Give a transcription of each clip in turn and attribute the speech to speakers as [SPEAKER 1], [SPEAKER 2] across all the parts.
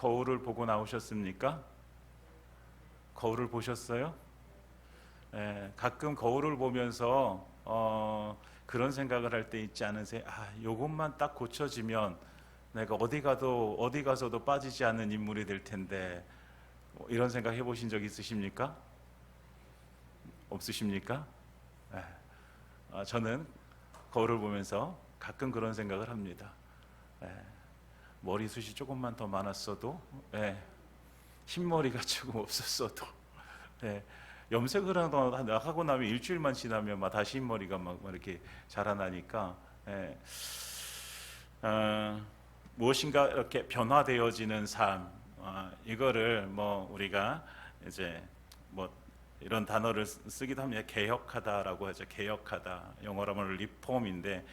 [SPEAKER 1] 거울을 보고 나오셨습니까? 거울을 보셨어요? 가끔 거울을 보면서 그런 생각을 할 때 있지 않으세요? 요것만 딱 고쳐지면 내가 어디 가서도 빠지지 않는 인물이 될 텐데, 이런 생각 해보신 적 있으십니까? 없으십니까? 저는 거울을 보면서 가끔 그런 생각을 합니다. 머리숱이 조금만 더 많았어도, 흰머리가 조금 없었어도, 염색을 하고 나면 일주일만 지나면 막 다시 흰머리가 막 이렇게 자라나니까, 무엇인가 이렇게 변화되어지는 삶, 이거를 뭐 우리가 이제 뭐 이런 단어를 쓰기도 합니다. 개혁하다라고 하죠. 개혁하다. 영어로 하면 리폼인데,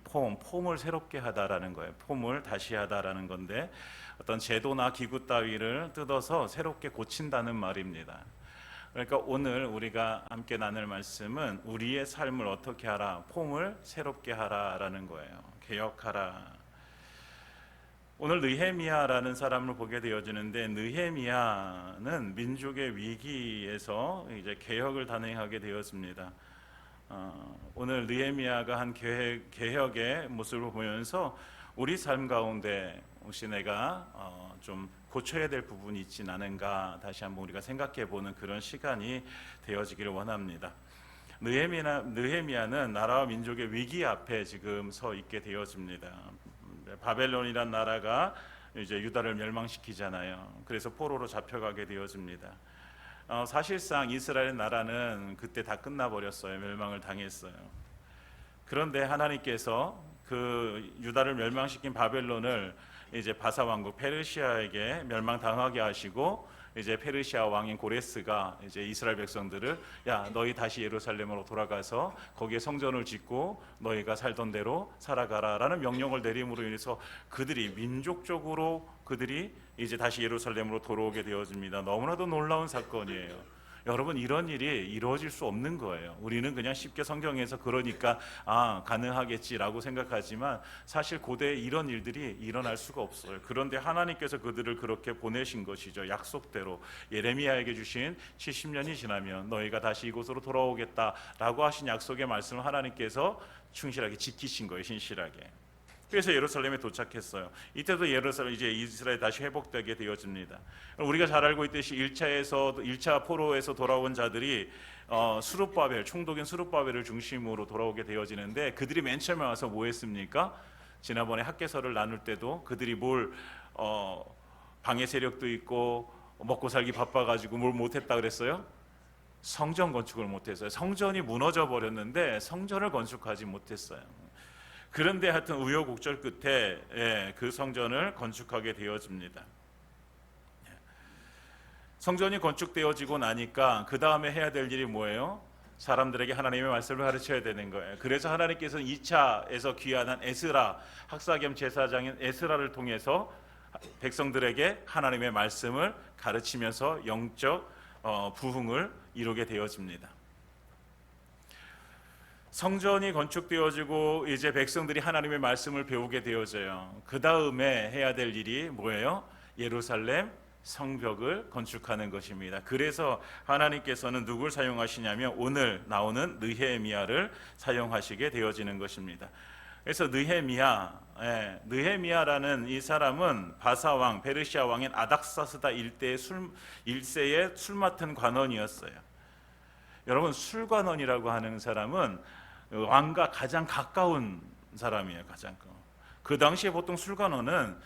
[SPEAKER 1] 폼을 새롭게 하다라는 거예요. 폼을 다시 하다라는 건데, 어떤 제도나 기구 따위를 뜯어서 새롭게 고친다는 말입니다. 그러니까 오늘 우리가 함께 나눌 말씀은 우리의 삶을 어떻게 하라, 폼을 새롭게 하라라는 거예요. 개혁하라. 오늘 느헤미야라는 사람을 보게 되어지는데, 느헤미야는 민족의 위기에서 이제 개혁을 단행하게 되었습니다. 오늘 느헤미야가 한 개혁의 모습을 보면서 우리 삶 가운데 혹시 내가 좀 고쳐야 될 부분이 있진 않은가 다시 한번 우리가 생각해 보는 그런 시간이 되어지기를 원합니다. 느헤미야는 나라와 민족의 위기 앞에 지금 서 있게 되어집니다. 바벨론이란 나라가 이제 유다를 멸망시키잖아요. 그래서 포로로 잡혀가게 되어집니다. 사실상 이스라엘 나라는 그때 다 끝나버렸어요. 멸망을 당했어요. 그런데 하나님께서 그 유다를 멸망시킨 바벨론을 이제 바사 왕국 페르시아에게 멸망당하게 하시고, 이제 페르시아 왕인 고레스가 이제 이스라엘 백성들을, 야, 너희 다시 예루살렘으로 돌아가서 거기에 성전을 짓고 너희가 살던 대로 살아가라라는 명령을 내림으로 인해서 그들이 민족적으로 그들이 이제 다시 예루살렘으로 돌아오게 되어집니다. 너무나도 놀라운 사건이에요. 여러분, 이런 일이 이루어질 수 없는 거예요. 우리는 그냥 쉽게 성경에서 그러니까 가능하겠지라고 생각하지만, 사실 고대에 이런 일들이 일어날 수가 없어요. 그런데 하나님께서 그들을 그렇게 보내신 것이죠. 약속대로 예레미야에게 주신 70년이 지나면 너희가 다시 이곳으로 돌아오겠다라고 하신 약속의 말씀을 하나님께서 충실하게 지키신 거예요. 신실하게. 그래서 예루살렘에 도착했어요. 이때도 예루살렘, 이제 이스라엘 다시 회복되게 되어집니다. 우리가 잘 알고 있듯이 1차 포로에서 돌아온 자들이 스룹바벨, 총독인 스룹바벨을 중심으로 돌아오게 되어지는데, 그들이 맨 처음에 와서 뭐 했습니까? 지난번에 학개서를 나눌 때도 그들이 방해 세력도 있고 먹고 살기 바빠가지고 뭘 못했다 그랬어요? 성전 건축을 못했어요. 성전이 무너져 버렸는데 성전을 건축하지 못했어요. 그런데 하여튼 우여곡절 끝에 그 성전을 건축하게 되어집니다. 성전이 건축되어지고 나니까 그 다음에 해야 될 일이 뭐예요? 사람들에게 하나님의 말씀을 가르쳐야 되는 거예요. 그래서 하나님께서는 2차에서 귀환한 에스라, 학사 겸 제사장인 에스라를 통해서 백성들에게 하나님의 말씀을 가르치면서 영적 부흥을 이루게 되어집니다. 성전이 건축되어지고 이제 백성들이 하나님의 말씀을 배우게 되어져요. 그 다음에 해야 될 일이 뭐예요? 예루살렘 성벽을 건축하는 것입니다. 그래서 하나님께서는 누굴 사용하시냐면 오늘 나오는 느헤미야를 사용하시게 되어지는 것입니다. 그래서 느헤미야라는 이 사람은 바사 왕, 페르시아 왕인 아닥사스다 일세의 술 맡은 관원이었어요. 여러분, 술관원이라고 하는 사람은 왕과 가장 가까운 사람이에요. 그 당시에 보통 술관원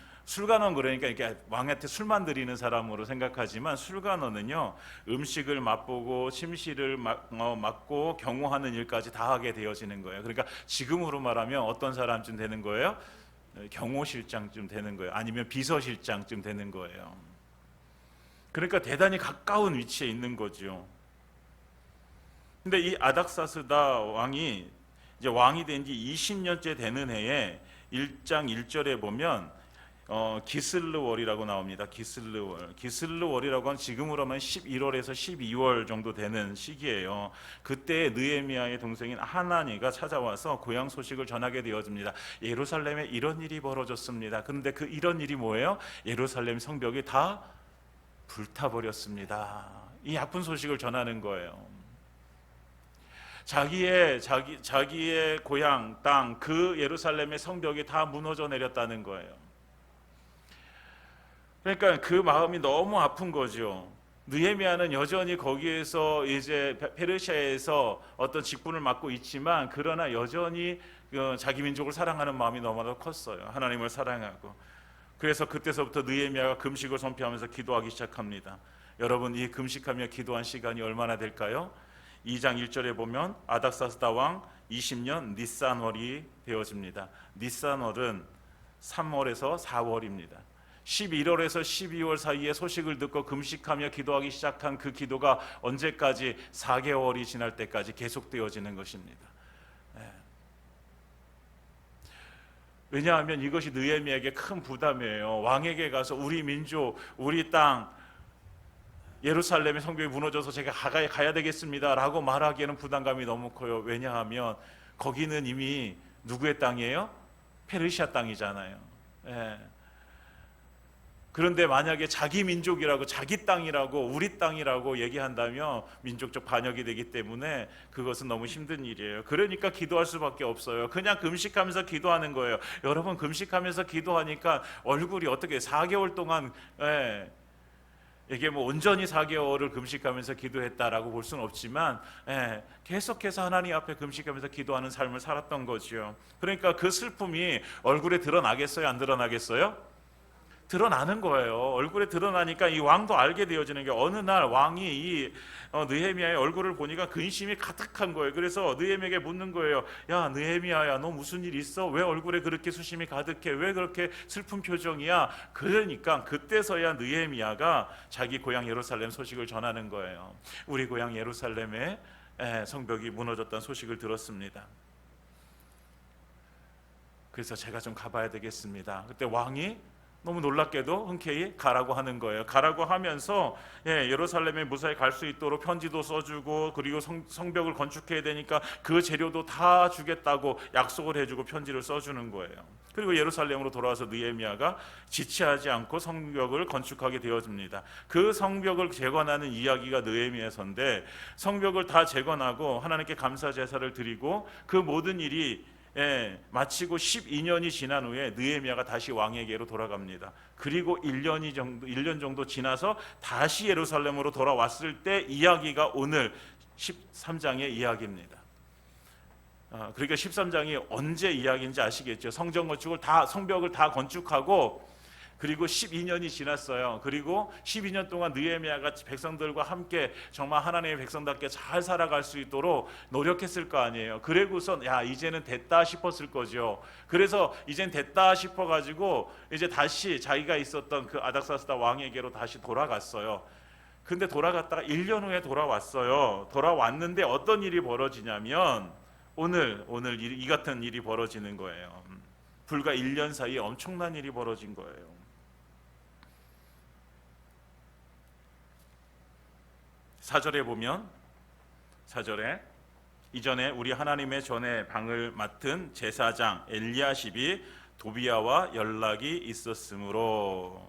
[SPEAKER 1] 그러니까 이렇게 왕한테 술만 드리는 사람으로 생각하지만, 술관원은요 음식을 맛보고 침실을 맡고 경호하는 일까지 다 하게 되어지는 거예요. 그러니까 지금으로 말하면 어떤 사람쯤 되는 거예요? 경호실장쯤 되는 거예요. 아니면 비서실장쯤 되는 거예요. 그러니까 대단히 가까운 위치에 있는 거죠. 근데 이 아닥사스다 왕이 이제 왕이 된 지 20년째 되는 해에 1장 1절에 보면 기슬르월이라고 나옵니다. 기슬르월이라고 하면 지금으로 하면 11월에서 12월 정도 되는 시기예요. 그때 느헤미야의 동생인 하나니가 찾아와서 고향 소식을 전하게 되어집니다. 예루살렘에 이런 일이 벌어졌습니다. 그런데 그 이런 일이 뭐예요? 예루살렘 성벽이 다 불타버렸습니다. 이 아픈 소식을 전하는 거예요. 자기의 고향 땅 그 예루살렘의 성벽이 다 무너져 내렸다는 거예요. 그러니까 그 마음이 너무 아픈 거죠. 느헤미야는 여전히 거기에서 이제 페르시아에서 어떤 직분을 맡고 있지만 그러나 여전히 자기 민족을 사랑하는 마음이 너무나 컸어요. 하나님을 사랑하고. 그래서 그때서부터 느헤미야가 금식을 선포하면서 기도하기 시작합니다. 여러분, 이 금식하며 기도한 시간이 얼마나 될까요? 2장 1절에 보면 아닥사스다 왕 20년 니산월이 되어집니다. 니산월은 3월에서 4월입니다. 11월에서 12월 사이에 소식을 듣고 금식하며 기도하기 시작한 그 기도가 언제까지? 4개월이 지날 때까지 계속되어지는 것입니다. 왜냐하면 이것이 느헤미야에게 큰 부담이에요. 왕에게 가서 우리 민족, 우리 땅 예루살렘의 성벽이 무너져서 제가 가야 되겠습니다 라고 말하기에는 부담감이 너무 커요. 왜냐하면 거기는 이미 누구의 땅이에요? 페르시아 땅이잖아요. 그런데 만약에 자기 민족이라고, 자기 땅이라고, 우리 땅이라고 얘기한다면 민족적 반역이 되기 때문에 그것은 너무 힘든 일이에요. 그러니까 기도할 수밖에 없어요. 그냥 금식하면서 기도하는 거예요. 여러분, 금식하면서 기도하니까 얼굴이 어떻게 4개월 동안 이게 뭐 온전히 4개월을 금식하면서 기도했다라고 볼 수는 없지만 계속해서 하나님 앞에 금식하면서 기도하는 삶을 살았던 거죠. 그러니까 그 슬픔이 얼굴에 드러나겠어요? 안 드러나겠어요? 드러나는 거예요. 얼굴에 드러나니까 이 왕도 알게 되어지는 게, 어느 날 왕이 이 느헤미야의 얼굴을 보니까 근심이 가득한 거예요. 그래서 느헤미야에게 묻는 거예요. 야, 느헤미야야, 너 무슨 일 있어? 왜 얼굴에 그렇게 수심이 가득해? 왜 그렇게 슬픈 표정이야? 그러니까 그때서야 느헤미야가 자기 고향 예루살렘 소식을 전하는 거예요. 우리 고향 예루살렘에 성벽이 무너졌다는 소식을 들었습니다. 그래서 제가 좀 가봐야 되겠습니다. 그때 왕이 너무 놀랍게도 흔쾌히 가라고 하는 거예요. 가라고 하면서 예루살렘에 무사히 갈 수 있도록 편지도 써주고, 그리고 성벽을 건축해야 되니까 그 재료도 다 주겠다고 약속을 해주고 편지를 써주는 거예요. 그리고 예루살렘으로 돌아와서 느헤미야가 지체하지 않고 성벽을 건축하게 되어집니다. 그 성벽을 재건하는 이야기가 느헤미야서인데, 성벽을 다 재건하고 하나님께 감사 제사를 드리고 그 모든 일이 마치고 12년이 지난 후에 느헤미야가 다시 왕에게로 돌아갑니다. 그리고 1년 정도 지나서 다시 예루살렘으로 돌아왔을 때 이야기가 오늘 13장의 이야기입니다. 그러니까 13장이 언제 이야기인지 아시겠죠? 성벽을 다 건축하고 그리고 12년이 지났어요. 그리고 12년 동안 느헤미야가 백성들과 함께 정말 하나님의 백성답게 잘 살아갈 수 있도록 노력했을 거 아니에요. 그러고서 이제는 됐다 싶었을 거죠. 그래서 이젠 됐다 싶어가지고 이제 다시 자기가 있었던 그 아닥사스다 왕에게로 다시 돌아갔어요. 근데 돌아갔다가 1년 후에 돌아왔어요. 돌아왔는데 어떤 일이 벌어지냐면 오늘 이 같은 일이 벌어지는 거예요. 불과 1년 사이에 엄청난 일이 벌어진 거예요. 4절에 보면, 4절에 이전에 우리 하나님의 전에 방을 맡은 제사장 엘리야십이 도비야와 연락이 있었으므로,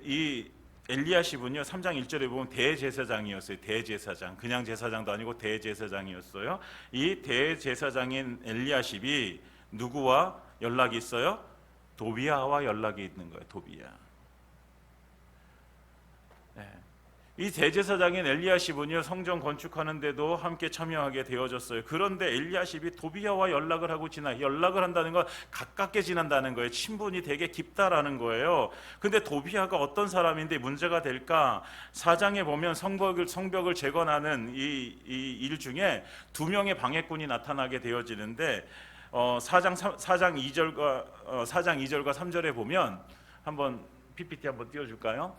[SPEAKER 1] 이 엘리야십은요 3장 1절에 보면 대제사장이었어요. 대제사장, 그냥 제사장도 아니고 대제사장이었어요. 이 대제사장인 엘리야십이 누구와 연락이 있어요? 도비야와 연락이 있는 거예요. 도비야. 이 대제사장인 엘리야십은요 성전 건축하는데도 함께 참여하게 되어졌어요. 그런데 엘리야십이 도비야와 연락을 한다는 건 가깝게 지낸다는 거예요. 친분이 되게 깊다라는 거예요. 근데 도비야가 어떤 사람인데 문제가 될까? 4장에 보면 성벽을 재건하는 이 일 중에 2명의 방해꾼이 나타나게 되어지는데 4장 2절과 3절에 보면, 한번 PPT 한번 띄워줄까요?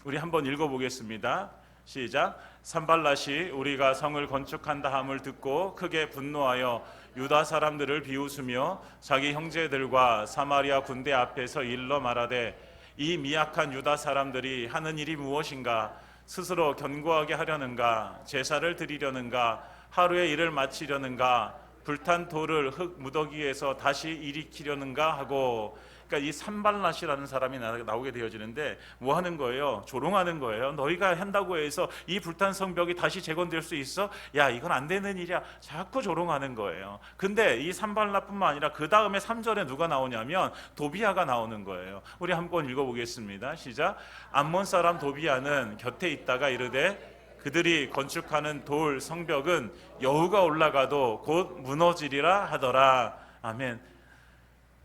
[SPEAKER 1] 우리 한번 읽어보겠습니다. 시작. 산발랏이 우리가 성을 건축한다 함을 듣고 크게 분노하여 유다 사람들을 비웃으며 자기 형제들과 사마리아 군대 앞에서 일러 말하되 이 미약한 유다 사람들이 하는 일이 무엇인가? 스스로 견고하게 하려는가? 제사를 드리려는가? 하루의 일을 마치려는가? 불탄 돌을 흙 무더기에서 다시 일으키려는가 하고, 그러니까 이 산발랏이라는 사람이 나오게 되어지는데 뭐 하는 거예요? 조롱하는 거예요. 너희가 한다고 해서 이 불탄 성벽이 다시 재건될 수 있어? 야, 이건 안 되는 일이야. 자꾸 조롱하는 거예요. 근데 이 산발랏뿐만 아니라 그 다음에 3절에 누가 나오냐면 도비아가 나오는 거예요. 우리 한번 읽어보겠습니다. 시작. 암몬 사람 도비아는 곁에 있다가 이르되 그들이 건축하는 돌 성벽은 여우가 올라가도 곧 무너지리라 하더라. 아멘.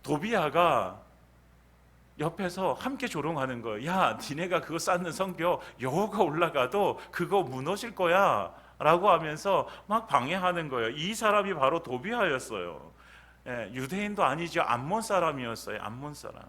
[SPEAKER 1] 도비아가 옆에서 함께 조롱하는 거예요. 야, 니네가 그거 쌓는 성벽 여우가 올라가도 그거 무너질 거야 라고 하면서 막 방해하는 거예요. 이 사람이 바로 도비아였어요. 유대인도 아니죠. 암몬 사람이었어요. 암몬 사람.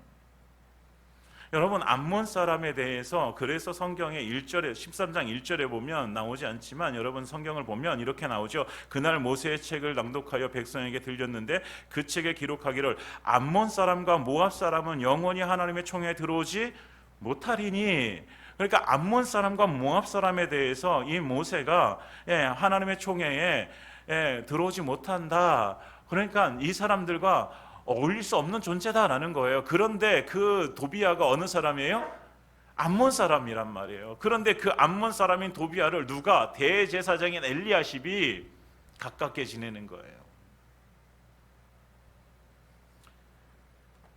[SPEAKER 1] 여러분, 암몬 사람에 대해서 그래서 성경의 1절에 13장 1절에 보면 나오지 않지만 여러분 성경을 보면 이렇게 나오죠. 그날 모세의 책을 낭독하여 백성에게 들렸는데 그 책에 기록하기를 암몬 사람과 모압 사람은 영원히 하나님의 총회에 들어오지 못하리니. 그러니까 암몬 사람과 모압 사람에 대해서 이 모세가 하나님의 총회에 들어오지 못한다. 그러니까 이 사람들과 어울릴 수 없는 존재다라는 거예요. 그런데 그 도비아가 어느 사람이에요? 암몬 사람이란 말이에요. 그런데 그 암몬 사람인 도비아를 누가? 대제사장인 엘리야십이 가깝게 지내는 거예요.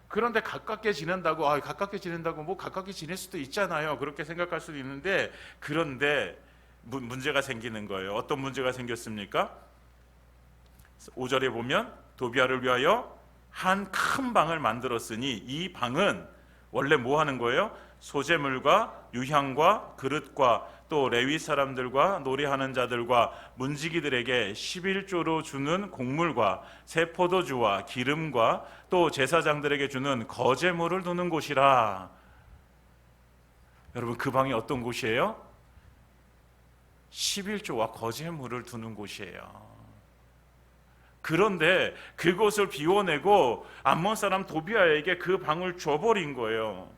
[SPEAKER 1] 그런데 가깝게 지낸다고 뭐 가깝게 지낼 수도 있잖아요. 그렇게 생각할 수도 있는데, 그런데 문제가 생기는 거예요. 어떤 문제가 생겼습니까? 5절에 보면 도비아를 위하여 한 큰 방을 만들었으니 이 방은 원래 뭐 하는 거예요? 소재물과 유향과 그릇과 또 레위 사람들과 노래하는 자들과 문지기들에게 11조로 주는 곡물과 새 포도주와 기름과 또 제사장들에게 주는 거제물을 두는 곳이라. 여러분, 그 방이 어떤 곳이에요? 11조와 거제물을 두는 곳이에요. 그런데 그곳을 비워내고 암몬 사람 도비아에게 그 방을 줘버린 거예요.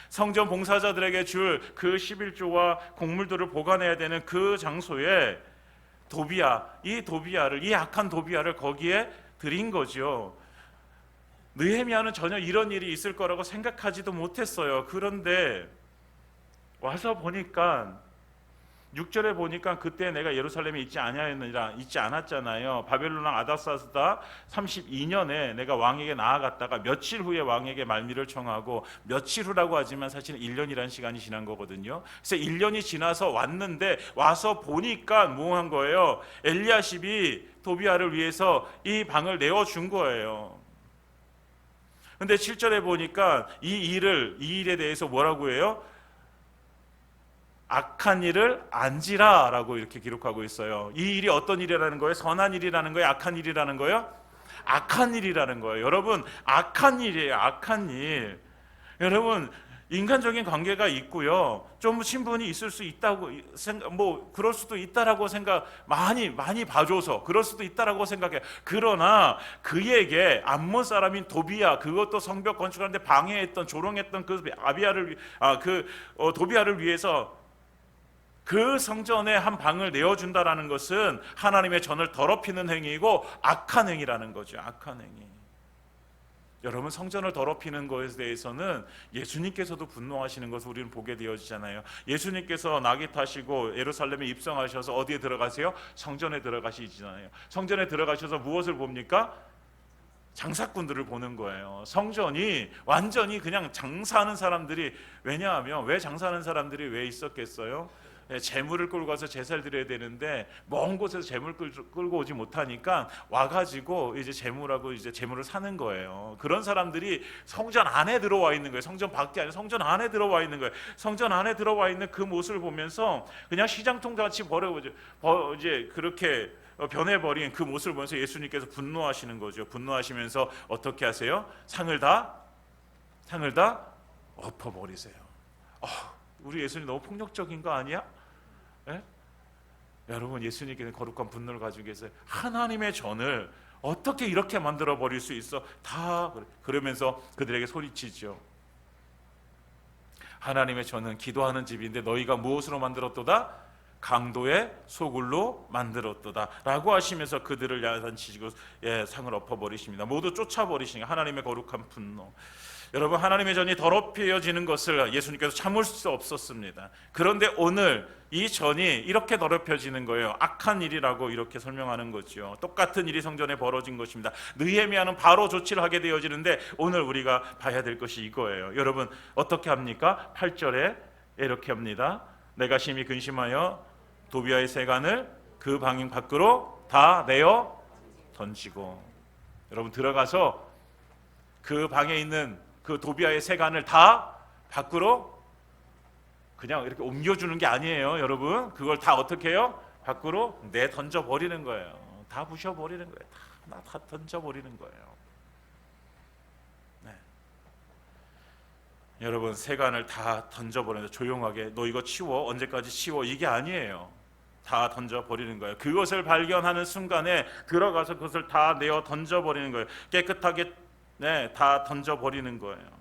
[SPEAKER 1] 성전 봉사자들에게 줄 그 11조와 곡물들을 보관해야 되는 그 장소에 이 악한 도비아를 거기에 들인 거죠. 느헤미야는 전혀 이런 일이 있을 거라고 생각하지도 못했어요. 그런데 와서 보니까 6절에 보니까 그때 내가 예루살렘에 있지 않았잖아요. 바벨론 왕 아닥사스다 32년에 내가 왕에게 나아갔다가 며칠 후에 왕에게 말미를 청하고, 며칠 후라고 하지만 사실은 1년이라는 시간이 지난 거거든요. 그래서 1년이 지나서 왔는데 와서 보니까 뭐 한 거예요? 엘리야십이 도비아를 위해서 이 방을 내어준 거예요. 근데 7절에 보니까 이 일에 대해서 뭐라고 해요? 악한 일을 안지라 라고 이렇게 기록하고 있어요. 이 일이 어떤 일이라는 거예요? 선한 일이라는 거예요? 악한 일이라는 거예요? 악한 일이라는 거예요. 여러분, 악한 일이에요. 악한 일. 여러분, 인간적인 관계가 있고요, 좀 친분이 있을 수 있다고 그럴 수도 있다라고 생각 많이 봐줘서 그럴 수도 있다라고 생각해. 그러나 그에게 암몬 사람인 도비아, 그것도 성벽 건축하는데 방해했던 조롱했던 도비아를 위해서 그 성전에 한 방을 내어준다라는 것은 하나님의 전을 더럽히는 행위이고 악한 행위라는 거죠. 악한 행위. 여러분, 성전을 더럽히는 것에 대해서는 예수님께서도 분노하시는 것을 우리는 보게 되어지잖아요. 예수님께서 나귀 타시고 예루살렘에 입성하셔서 어디에 들어가세요? 성전에 들어가시잖아요. 성전에 들어가셔서 무엇을 봅니까? 장사꾼들을 보는 거예요. 성전이 완전히 그냥 장사하는 사람들이, 왜냐하면 왜 장사하는 사람들이 왜 있었겠어요? 재물을 끌고 가서 제사를 드려야 되는데 먼 곳에서 재물 끌고 오지 못하니까 와가지고 이제 재물을 사는 거예요. 그런 사람들이 성전 안에 들어와 있는 거예요. 성전 밖에 아니라 성전 안에 들어와 있는 거예요. 성전 안에 들어와 있는 그 모습을 보면서 그냥 시장통 같이 이제 그렇게 변해버린 그 모습을 보면서 예수님께서 분노하시는 거죠. 분노하시면서 어떻게 하세요? 상을 다 엎어버리세요. 우리 예수님 너무 폭력적인 거 아니야? 여러분, 예수님께서 거룩한 분노를 가지고 계세요. 하나님의 전을 어떻게 이렇게 만들어 버릴 수 있어? 다 그러면서 그들에게 소리치죠. 하나님의 전은 기도하는 집인데 너희가 무엇으로 만들었도다? 강도의 소굴로 만들었도다 라고 하시면서 그들을 야단치시고 상을 엎어버리십니다. 모두 쫓아버리시니 하나님의 거룩한 분노. 여러분, 하나님의 전이 더럽혀지는 것을 예수님께서 참을 수 없었습니다. 그런데 오늘 이 전이 이렇게 더럽혀지는 거예요. 악한 일이라고 이렇게 설명하는 거죠. 똑같은 일이 성전에 벌어진 것입니다. 느헤미야는 바로 조치를 하게 되어지는데 오늘 우리가 봐야 될 것이 이거예요. 여러분, 어떻게 합니까? 8절에 이렇게 합니다. 내가 심히 근심하여 도비아의 세간을 그 방향 밖으로 다 내어 던지고. 여러분, 들어가서 그 방에 있는 그 도비아의 세간을 다 밖으로 그냥 이렇게 옮겨주는 게 아니에요. 여러분, 그걸 다 어떻게 해요? 밖으로 내 던져버리는 거예요. 다 부셔버리는 거예요. 다 던져버리는 거예요. 네. 여러분, 세간을 다 던져버리는, 조용하게 너 이거 치워, 언제까지 치워, 이게 아니에요. 다 던져버리는 거예요. 그것을 발견하는 순간에 들어가서 그것을 다 내어 던져버리는 거예요. 깨끗하게 다 던져버리는 거예요.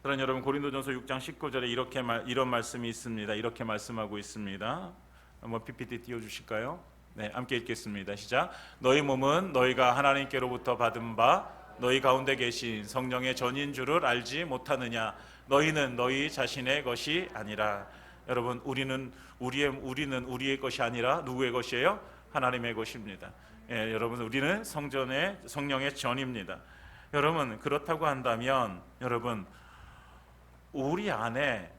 [SPEAKER 1] 그런 여러분, 고린도전서 6장 19절에 이런 말씀이 있습니다. 이렇게 말씀하고 있습니다. 한번 PPT 띄워주실까요? 네, 함께 읽겠습니다. 시작. 너희 몸은 너희가 하나님께로부터 받은 바 너희 가운데 계신 성령의 전인 줄을 알지 못하느냐? 너희는 너희 자신의 것이 아니라. 여러분, 우리는 우리의 것이 아니라 누구의 것이에요? 하나님의 것입니다. 여러분, 우리는 성령의 전입니다. 여러분, 그렇다고 한다면 여러분, 우리 안에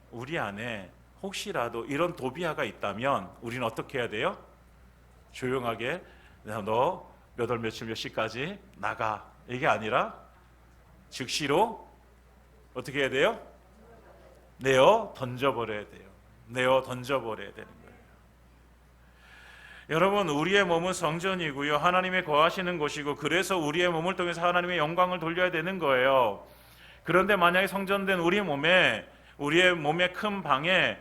[SPEAKER 1] 혹시라도 이런 도비아가 있다면 우리는 어떻게 해야 돼요? 조용하게 너 몇 월 며칠 몇 시까지 나가, 이게 아니라 즉시로 어떻게 해야 돼요? 내어 던져버려야 돼요. 내어 던져버려야 되는 거예요. 여러분, 우리의 몸은 성전이고요, 하나님의 거하시는 곳이고, 그래서 우리의 몸을 통해서 하나님의 영광을 돌려야 되는 거예요. 그런데 만약에 성전된 우리의 몸의 큰 방에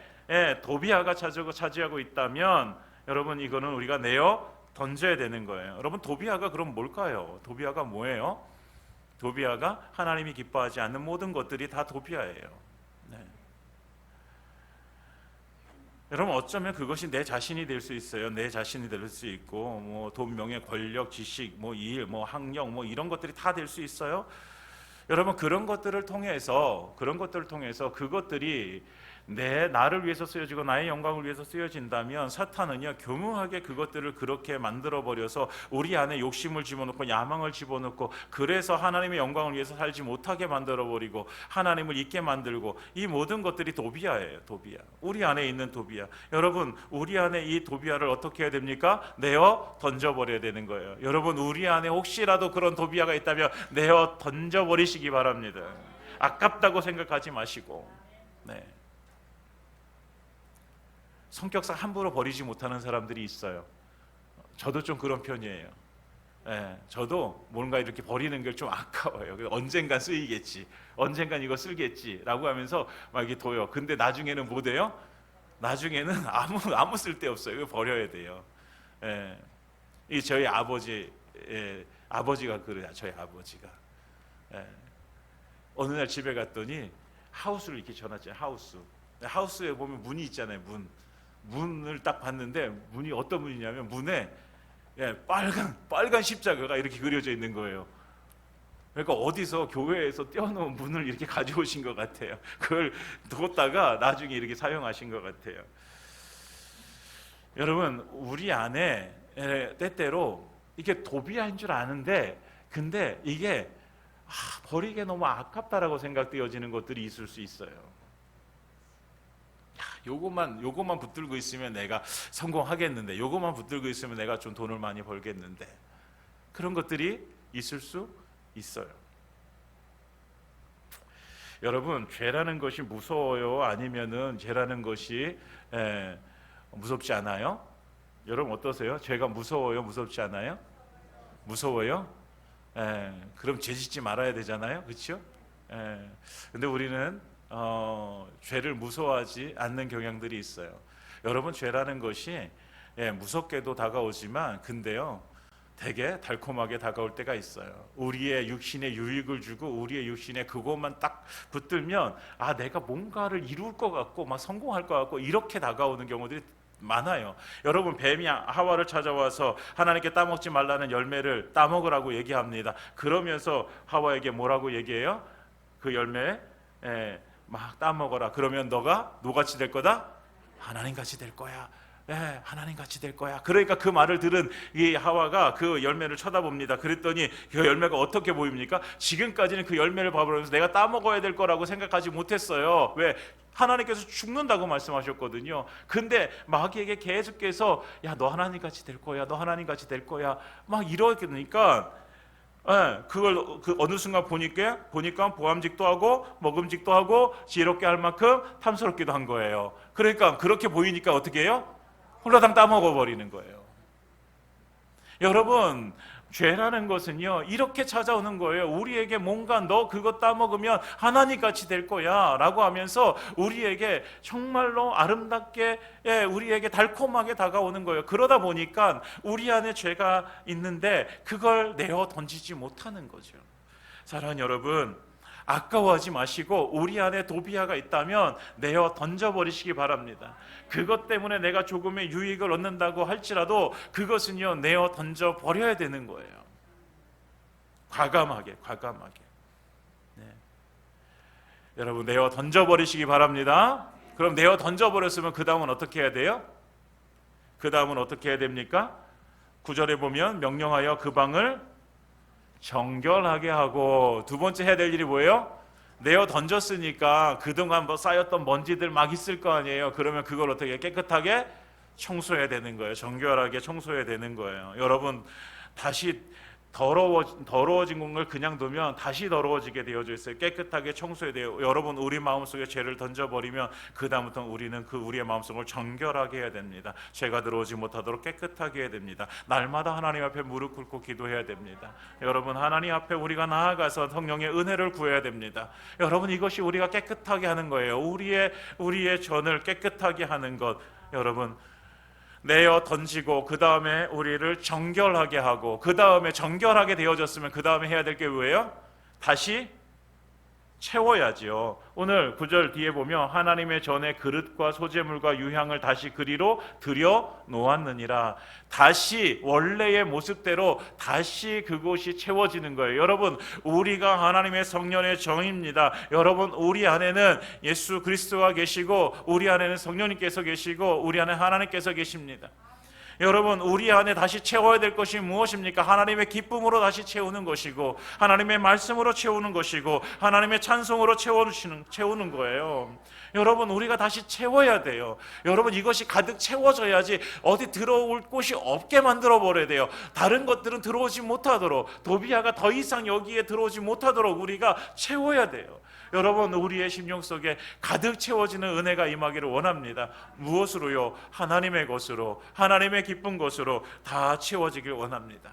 [SPEAKER 1] 도비아가 차지하고 있다면 여러분, 이거는 우리가 내어 던져야 되는 거예요. 여러분, 도비아가 그럼 뭘까요? 도비아가 뭐예요? 도비아가 하나님이 기뻐하지 않는 모든 것들이 다 도비아예요. 네. 여러분, 어쩌면 그것이 내 자신이 될 수 있어요. 내 자신이 될 수 있고, 뭐 돈, 명예, 권력, 지식, 뭐 일, 뭐 학력, 뭐 이런 것들이 다 될 수 있어요. 여러분, 그런 것들을 통해서 그것들이 나를 위해서 쓰여지고 나의 영광을 위해서 쓰여진다면 사탄은요, 교묘하게 그것들을 그렇게 만들어 버려서 우리 안에 욕심을 집어넣고 야망을 집어넣고, 그래서 하나님의 영광을 위해서 살지 못하게 만들어 버리고 하나님을 잊게 만들고, 이 모든 것들이 도비아예요. 도비아, 우리 안에 있는 도비아. 여러분, 우리 안에 이 도비아를 어떻게 해야 됩니까? 내어 던져버려야 되는 거예요. 여러분, 우리 안에 혹시라도 그런 도비아가 있다면 내어 던져버리시기 바랍니다. 아깝다고 생각하지 마시고. 네. 성격상 함부로 버리지 못하는 사람들이 있어요. 저도 좀 그런 편이에요. 저도 뭔가 이렇게 버리는 게 좀 아까워요. 언젠간 쓰이겠지, 언젠간 이거 쓸겠지라고 하면서 막 이렇게 둬요. 근데 나중에는 뭐 돼요? 나중에는 아무 쓸데 없어요. 이거 버려야 돼요. 이 저희 아버지가 그래요. 저희 아버지가 어느 날 집에 갔더니 하우스를 이렇게 전화했죠. 하우스에 보면 문이 있잖아요. 문을 딱 봤는데 문이 어떤 문이냐면 문에 빨간 십자가가 이렇게 그려져 있는 거예요. 그러니까 어디서 교회에서 떼어놓은 문을 이렇게 가져오신 것 같아요. 그걸 뒀다가 나중에 이렇게 사용하신 것 같아요. 여러분, 우리 안에 때때로 이게 도비아인 줄 아는데, 근데 이게 버리기 너무 아깝다라고 생각되어지는 것들이 있을 수 있어요. 요것만 붙들고 있으면 내가 성공하겠는데, 요것만 붙들고 있으면 내가 좀 돈을 많이 벌겠는데, 그런 것들이 있을 수 있어요. 여러분, 죄라는 것이 무서워요? 아니면은 죄라는 것이 무섭지 않아요? 여러분, 어떠세요? 죄가 무서워요? 무섭지 않아요? 무서워요? 그럼 죄 짓지 말아야 되잖아요, 그렇죠? 근데 우리는 죄를 무서워하지 않는 경향들이 있어요. 여러분, 죄라는 것이 무섭게도 다가오지만 근데요 되게 달콤하게 다가올 때가 있어요. 우리의 육신에 유익을 주고 우리의 육신에 그것만 딱 붙들면 내가 뭔가를 이룰 것 같고 막 성공할 것 같고 이렇게 다가오는 경우들이 많아요. 여러분, 뱀이 하와를 찾아와서 하나님께 따먹지 말라는 열매를 따먹으라고 얘기합니다. 그러면서 하와에게 뭐라고 얘기해요? 그 열매 막 따먹어라. 그러면 너가 누구같이 될 거다? 하나님같이 될 거야. 하나님같이 될 거야. 그러니까 그 말을 들은 이 하와가 그 열매를 쳐다봅니다. 그랬더니 그 열매가 어떻게 보입니까? 지금까지는 그 열매를 봐보면서 내가 따먹어야 될 거라고 생각하지 못했어요. 왜? 하나님께서 죽는다고 말씀하셨거든요. 근데 마귀에게 계속해서 너 하나님같이 될 거야, 너 하나님같이 될 거야 막 이러니까 그걸 어느 순간 보니까 보암직도 하고 먹음직도 하고 지혜롭게 할 만큼 탐스럽기도 한 거예요. 그러니까 그렇게 보이니까 어떻게 해요? 홀라당 따먹어 버리는 거예요. 여러분, 죄라는 것은요 이렇게 찾아오는 거예요. 우리에게 뭔가 너 그거 따먹으면 하나님같이 될 거야 라고 하면서 우리에게 정말로 아름답게 우리에게 달콤하게 다가오는 거예요. 그러다 보니까 우리 안에 죄가 있는데 그걸 내어 던지지 못하는 거죠. 사랑하는 여러분, 아까워하지 마시고 우리 안에 도비아가 있다면 내어 던져버리시기 바랍니다. 그것 때문에 내가 조금의 유익을 얻는다고 할지라도 그것은요 내어 던져버려야 되는 거예요. 과감하게. 여러분, 내어 던져버리시기 바랍니다. 그럼 내어 던져버렸으면 그 다음은 어떻게 해야 돼요? 그 다음은 어떻게 해야 됩니까? 9절에 보면 명령하여 그 방을 정결하게 하고, 두 번째 해야 될 일이 뭐예요? 내어 던졌으니까 그동안 쌓였던 먼지들 막 있을 거 아니에요. 그러면 그걸 어떻게 깨끗하게 청소해야 되는 거예요. 정결하게 청소해야 되는 거예요. 여러분, 다시 더러워진 공을 그냥 두면 다시 더러워지게 되어져 있어요. 깨끗하게 청소해야 돼요. 여러분, 우리 마음속에 죄를 던져버리면 그 다음부터 우리는 우리의 마음속을 정결하게 해야 됩니다. 죄가 들어오지 못하도록 깨끗하게 해야 됩니다. 날마다 하나님 앞에 무릎 꿇고 기도해야 됩니다. 여러분, 하나님 앞에 우리가 나아가서 성령의 은혜를 구해야 됩니다. 여러분, 이것이 우리가 깨끗하게 하는 거예요. 우리의 전을 깨끗하게 하는 것. 여러분, 내어 던지고 그 다음에 우리를 정결하게 하고, 그 다음에 정결하게 되어졌으면 그 다음에 해야 될 게 뭐예요? 다시 채워야지요. 오늘 9절 뒤에 보면 하나님의 전에 그릇과 소재물과 유향을 다시 그리로 들여 놓았느니라. 다시 원래의 모습대로 다시 그곳이 채워지는 거예요. 여러분, 우리가 하나님의 성령의 정입니다. 여러분, 우리 안에는 예수 그리스도가 계시고 우리 안에는 성령님께서 계시고 우리 안에 하나님께서 계십니다. 여러분, 우리 안에 다시 채워야 될 것이 무엇입니까? 하나님의 기쁨으로 다시 채우는 것이고, 하나님의 말씀으로 채우는 것이고, 하나님의 찬송으로 채우는 거예요. 여러분, 우리가 다시 채워야 돼요. 여러분, 이것이 가득 채워져야지 어디 들어올 곳이 없게 만들어 버려야 돼요. 다른 것들은 들어오지 못하도록, 도비아가 더 이상 여기에 들어오지 못하도록 우리가 채워야 돼요. 여러분, 우리의 심령 속에 가득 채워지는 은혜가 임하기를 원합니다. 무엇으로요? 하나님의 것으로, 하나님의 기쁜 것으로 다 채워지길 원합니다.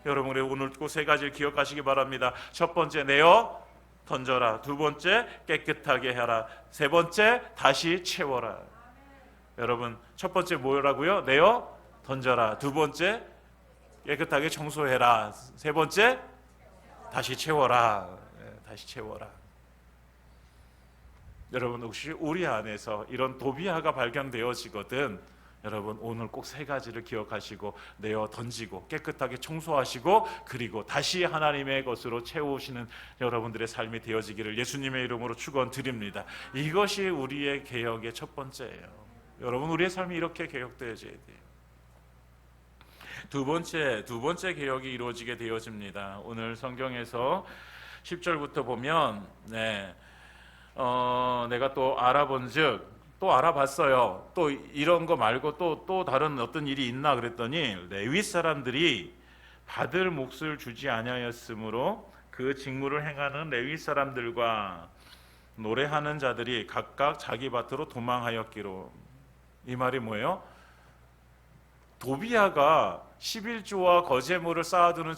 [SPEAKER 1] 여러분, 오늘 꼭 세 가지를 기억하시기 바랍니다. 첫 번째, 내어 던져라. 두 번째, 깨끗하게 해라. 세 번째, 다시 채워라. 여러분, 첫 번째 뭐라고요? 내어 던져라. 두 번째, 깨끗하게 청소해라. 세 번째, 다시 채워라. 다시 채워라. 여러분, 혹시 우리 안에서 이런 도비아가 발견되어지거든, 여러분, 오늘 꼭 세 가지를 기억하시고 내어 던지고 깨끗하게 청소하시고 그리고 다시 하나님의 것으로 채우시는 여러분들의 삶이 되어지기를 예수님의 이름으로 축원드립니다. 이것이 우리의 개혁의 첫 번째예요. 여러분, 우리의 삶이 이렇게 개혁되어져야 돼요. 두 번째 개혁이 이루어지게 되어집니다. 오늘 성경에서 10절부터 보면 내가 또 알아본즉, 또 알아봤어요. 또 이런 거 말고 또 다른 어떤 일이 있나 그랬더니 레위 사람들이 받을 몫을 주지 아니하였으므로 그 직무를 행하는 레위 사람들과 노래하는 자들이 각각 자기 밭으로 도망하였기로. 이 말이 뭐예요? 도비아가 11조와 거제물을 쌓아두는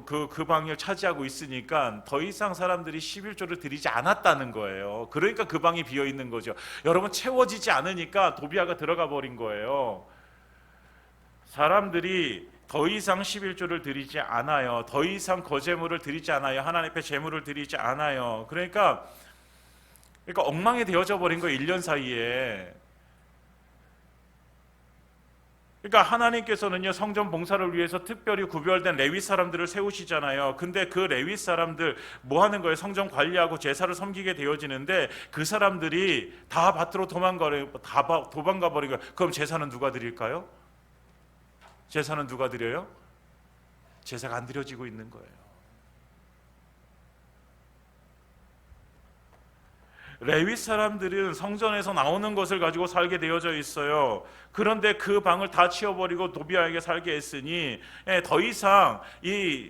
[SPEAKER 1] 그 방을 차지하고 있으니까 더 이상 사람들이 11조를 드리지 않았다는 거예요. 그러니까 그 방이 비어 있는 거죠. 여러분, 채워지지 않으니까 도비아가 들어가 버린 거예요. 사람들이 더 이상 11조를 드리지 않아요. 더 이상 거제물을 드리지 않아요. 하나님 앞에 제물을 드리지 않아요. 그러니까 엉망이 되어져 버린 거예요. 1년 사이에. 그러니까 하나님께서는요, 성전 봉사를 위해서 특별히 구별된 레위 사람들을 세우시잖아요. 근데 그 레위 사람들 뭐 하는 거예요? 성전 관리하고 제사를 섬기게 되어지는데 그 사람들이 다 밭으로 도망가 버린 거예요. 그럼 제사는 누가 드릴까요? 제사는 누가 드려요? 제사가 안 드려지고 있는 거예요. 레위 사람들은 성전에서 나오는 것을 가지고 살게 되어져 있어요. 그런데 그 방을 다 치워버리고 도비아에게 살게 했으니 더 이상 이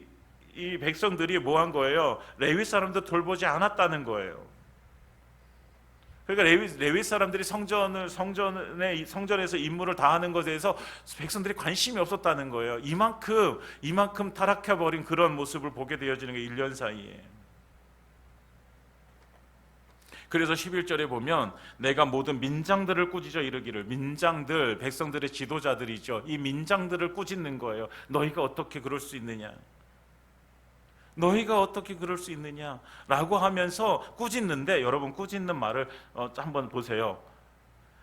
[SPEAKER 1] 백성들이 뭐 한 거예요? 레위 사람들 돌보지 않았다는 거예요. 그러니까 레위 사람들이 성전에서 임무를 다하는 것에 대해서 백성들이 관심이 없었다는 거예요. 이만큼 타락해버린 그런 모습을 보게 되어지는 게 1년 사이에. 그래서 11절에 보면 내가 모든 민장들을 꾸짖어 이르기를, 민장들, 백성들의 지도자들이죠. 이 민장들을 꾸짖는 거예요. 너희가 어떻게 그럴 수 있느냐? 너희가 어떻게 그럴 수 있느냐? 라고 하면서 꾸짖는데, 여러분 꾸짖는 말을 한번 보세요.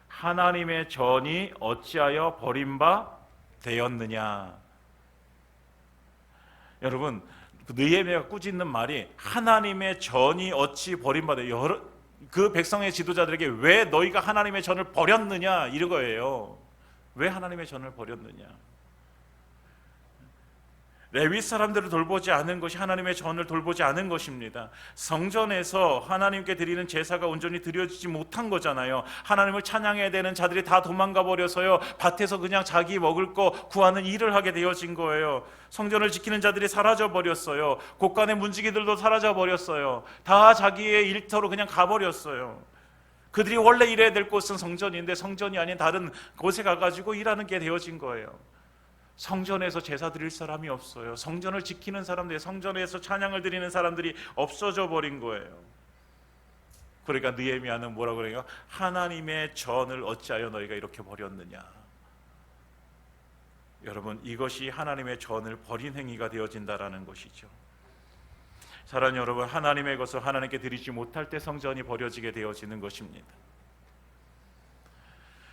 [SPEAKER 1] 하나님의 전이 어찌하여 버림바 되었느냐? 여러분, 느헤미야가 꾸짖는 말이 하나님의 전이 어찌 버림받아, 그 백성의 지도자들에게 왜 너희가 하나님의 전을 버렸느냐 이런 거예요. 왜 하나님의 전을 버렸느냐? 레위 사람들을 돌보지 않은 것이 하나님의 전을 돌보지 않은 것입니다. 성전에서 하나님께 드리는 제사가 온전히 드려지지 못한 거잖아요. 하나님을 찬양해야 되는 자들이 다 도망가 버려서요, 밭에서 그냥 자기 먹을 거 구하는 일을 하게 되어진 거예요. 성전을 지키는 자들이 사라져 버렸어요. 곳간의 문지기들도 사라져 버렸어요. 다 자기의 일터로 그냥 가버렸어요. 그들이 원래 일해야 될 곳은 성전인데 성전이 아닌 다른 곳에 가가지고 일하는 게 되어진 거예요. 성전에서 제사 드릴 사람이 없어요. 성전을 지키는 사람들이, 성전에서 찬양을 드리는 사람들이 없어져 버린 거예요. 그러니까 느헤미야는 뭐라고 그래요? 하나님의 전을 어찌하여 너희가 이렇게 버렸느냐? 여러분, 이것이 하나님의 전을 버린 행위가 되어진다라는 것이죠. 사랑하는 여러분, 하나님의 것을 하나님께 드리지 못할 때 성전이 버려지게 되어지는 것입니다.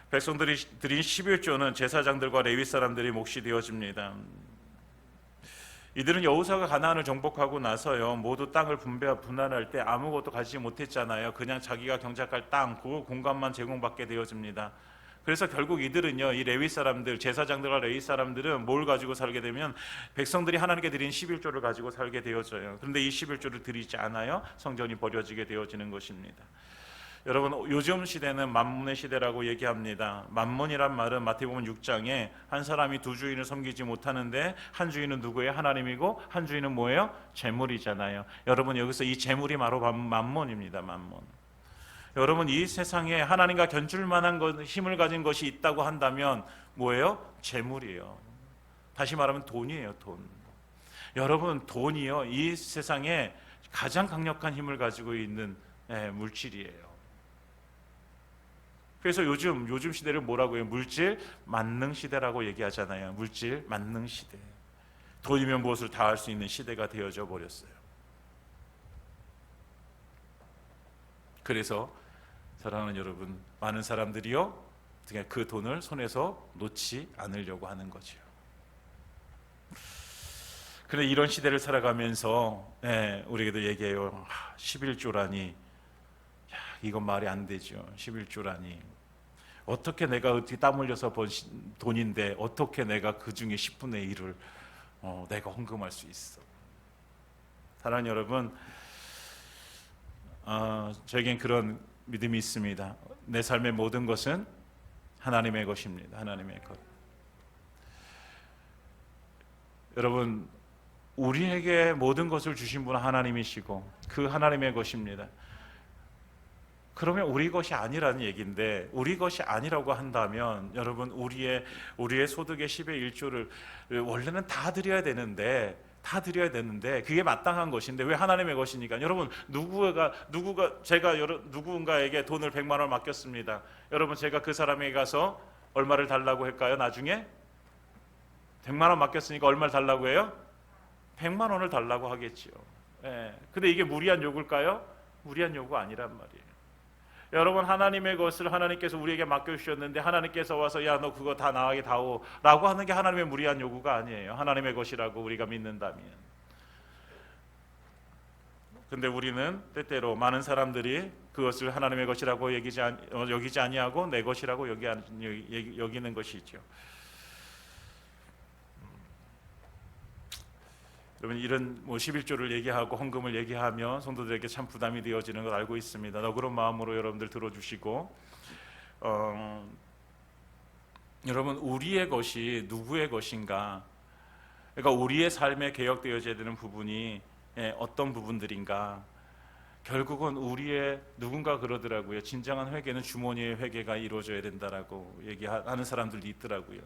[SPEAKER 1] 백성들이 드린 11조는 제사장들과 레위 사람들이 몫이 되어집니다. 이들은 여호수아가 가나안을 정복하고 나서요, 모두 땅을 분할할 때 아무것도 가지지 못했잖아요. 그냥 자기가 경작할 땅, 그 공간만 제공받게 되어집니다. 그래서 결국 이들은요, 이 레위 사람들, 제사장들과 레위 사람들은 뭘 가지고 살게 되면 백성들이 하나님께 드린 11조를 가지고 살게 되어져요. 그런데 이 11조를 드리지 않아요, 성전이 버려지게 되어지는 것입니다. 여러분, 요즘 시대는 만문의 시대라고 얘기합니다. 만문이란 말은 마태복음 6장에 한 사람이 두 주인을 섬기지 못하는데 한 주인은 누구예요? 하나님이고 한 주인은 뭐예요? 재물이잖아요. 여러분, 여기서 이 재물이 바로 만문입니다. 만문. 여러분, 이 세상에 하나님과 견줄 만한 힘을 가진 것이 있다고 한다면 뭐예요? 재물이에요. 다시 말하면 돈이에요. 돈. 여러분, 돈이요, 이 세상에 가장 강력한 힘을 가지고 있는 물질이에요. 그래서 요즘 시대를 뭐라고 해요? 물질 만능 시대라고 얘기하잖아요. 물질 만능 시대. 돈이면 무엇을 다 할 수 있는 시대가 되어져 버렸어요. 그래서 사랑하는 여러분, 많은 사람들이요, 그 돈을 손에서 놓지 않으려고 하는 거죠. 그런데 이런 시대를 살아가면서 우리에게도 얘기해요. 11조라니, 이건 말이 안 되죠. 11조라니. 어떻게 내가 어떻게 땀 흘려서 번 돈인데 어떻게 내가 그 중에 10분의 1을 내가 헌금할 수 있어? 사랑하는 여러분, 저에겐 그런 믿음이 있습니다. 내 삶의 모든 것은 하나님의 것입니다. 하나님의 것. 여러분, 우리에게 모든 것을 주신 분은 하나님이시고 그 하나님의 것입니다. 그러면 우리 것이 아니라는 얘기인데, 우리 것이 아니라고 한다면 여러분, 우리의 소득의 10의 1조를 원래는 다 드려야 되는데 그게 마땅한 것인데 왜 하나님의 것이니까? 여러분, 제가 누군가에게 돈을 100만 원 맡겼습니다. 여러분, 제가 그 사람에게 가서 얼마를 달라고 할까요? 나중에 100만 원 맡겼으니까 얼마를 달라고 해요? 100만 원을 달라고 하겠지요. 예. 근데 이게 무리한 요구일까요? 무리한 요구 아니란 말이에요. 여러분, 하나님의 것을 하나님께서 우리에게 맡겨주셨는데 하나님께서 와서 야 너 그거 다 나에게 다오 라고 하는 게 하나님의 무리한 요구가 아니에요. 하나님의 것이라고 우리가 믿는다면. 근데 우리는 때때로 많은 사람들이 그것을 하나님의 것이라고 여기지 아니하고 내 것이라고 여기는 것이죠. 여러분, 이런 11조를 얘기하고 헌금을 얘기하면 성도들에게 참 부담이 되어지는 걸 알고 있습니다. 너그러운 마음으로 여러분들 들어주시고, 여러분, 우리의 것이 누구의 것인가? 그러니까 우리의 삶에 개혁되어져야 되는 부분이 어떤 부분들인가? 결국은 우리의 누군가 그러더라고요. 진정한 회개는 주머니의 회개가 이루어져야 된다라고 얘기하는 사람들도 있더라고요.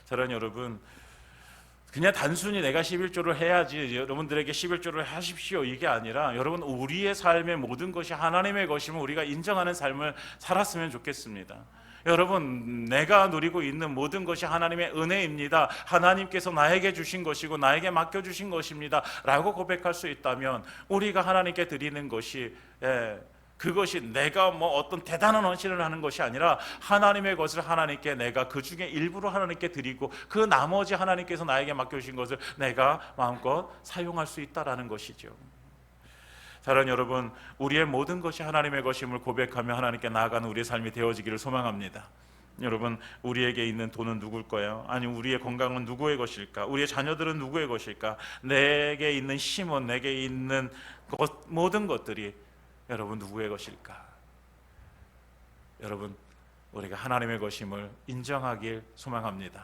[SPEAKER 1] 사랑하는 여러분, 그냥 단순히 내가 11조를 해야지 여러분들에게 11조를 하십시오 이게 아니라 여러분, 우리의 삶의 모든 것이 하나님의 것임을 우리가 인정하는 삶을 살았으면 좋겠습니다. 여러분, 내가 누리고 있는 모든 것이 하나님의 은혜입니다. 하나님께서 나에게 주신 것이고 나에게 맡겨주신 것입니다 라고 고백할 수 있다면 우리가 하나님께 드리는 것이 그것이 내가 뭐 어떤 대단한 헌신을 하는 것이 아니라 하나님의 것을 하나님께 내가 그 중에 일부를 하나님께 드리고 그 나머지 하나님께서 나에게 맡겨주신 것을 내가 마음껏 사용할 수 있다라는 것이죠. 사랑하는 여러분, 우리의 모든 것이 하나님의 것임을 고백하며 하나님께 나아가는 우리의 삶이 되어지기를 소망합니다. 여러분, 우리에게 있는 돈은 누굴 거예요? 아니, 우리의 건강은 누구의 것일까? 우리의 자녀들은 누구의 것일까? 내게 있는 힘은, 내게 있는 모든 것들이 여러분 누구의 것일까? 여러분, 우리가 하나님의 것임을 인정하길 소망합니다.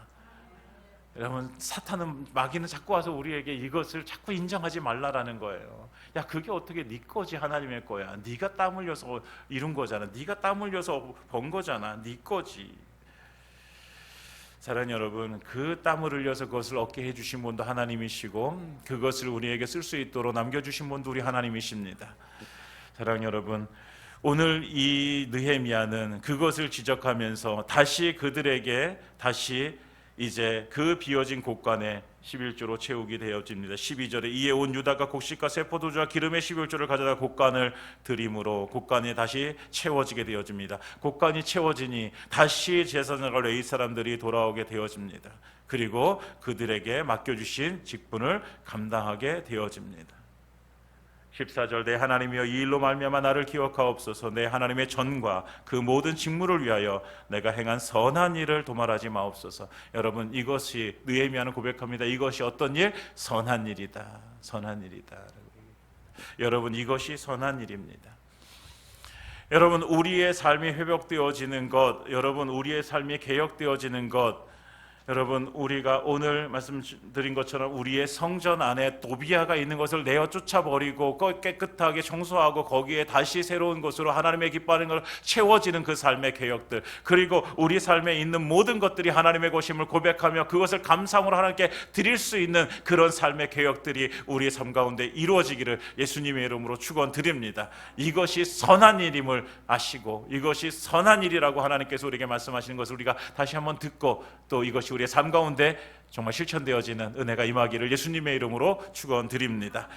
[SPEAKER 1] 여러분, 사탄은, 마귀는 자꾸 와서 우리에게 이것을 자꾸 인정하지 말라라는 거예요. 야, 그게 어떻게 네 거지? 하나님의 거야. 네가 땀 흘려서 이룬 거잖아. 네가 땀 흘려서 번 거잖아. 네 거지. 사랑하는 여러분, 그 땀을 흘려서 그것을 얻게 해주신 분도 하나님이시고 그것을 우리에게 쓸 수 있도록 남겨주신 분도 우리 하나님이십니다. 사랑하는 여러분, 오늘 이 느헤미야는 그것을 지적하면서 다시 그들에게 다시 이제 그 비어진 곳간에 11조로 채우게 되어집니다. 12절에 이에 온 유다가 곡식과 세포도주와 기름의 11조를 가져다 곳간을 드림으로 곳간이 다시 채워지게 되어집니다. 곳간이 채워지니 다시 제사장과 레위 사람들이 돌아오게 되어집니다. 그리고 그들에게 맡겨주신 직분을 감당하게 되어집니다. 14절 내 하나님이여 이 일로 말미암아 나를 기억하옵소서. 내 하나님의 전과 그 모든 직무를 위하여 내가 행한 선한 일을 도말하지 마옵소서. 여러분, 이것이 느헤미야는 고백합니다. 이것이 어떤 일? 선한 일이다. 선한 일이다. 여러분, 이것이 선한 일입니다. 여러분, 우리의 삶이 회복되어지는 것, 여러분, 우리의 삶이 개혁되어지는 것, 여러분, 우리가 오늘 말씀드린 것처럼 우리의 성전 안에 도비아가 있는 것을 내어 쫓아버리고 깨끗하게 청소하고 거기에 다시 새로운 것으로 하나님의 기뻐하는 걸 채워지는 그 삶의 개혁들, 그리고 우리 삶에 있는 모든 것들이 하나님의 것임을 고백하며 그것을 감사함으로 하나님께 드릴 수 있는 그런 삶의 개혁들이 우리의 삶 가운데 이루어지기를 예수님의 이름으로 축원드립니다. 이것이 선한 일임을 아시고 이것이 선한 일이라고 하나님께서 우리에게 말씀하시는 것을 우리가 다시 한번 듣고 또 이것이 우리의 삶 가운데 정말 실천되어지는 은혜가 임하기를 예수님의 이름으로 축원드립니다.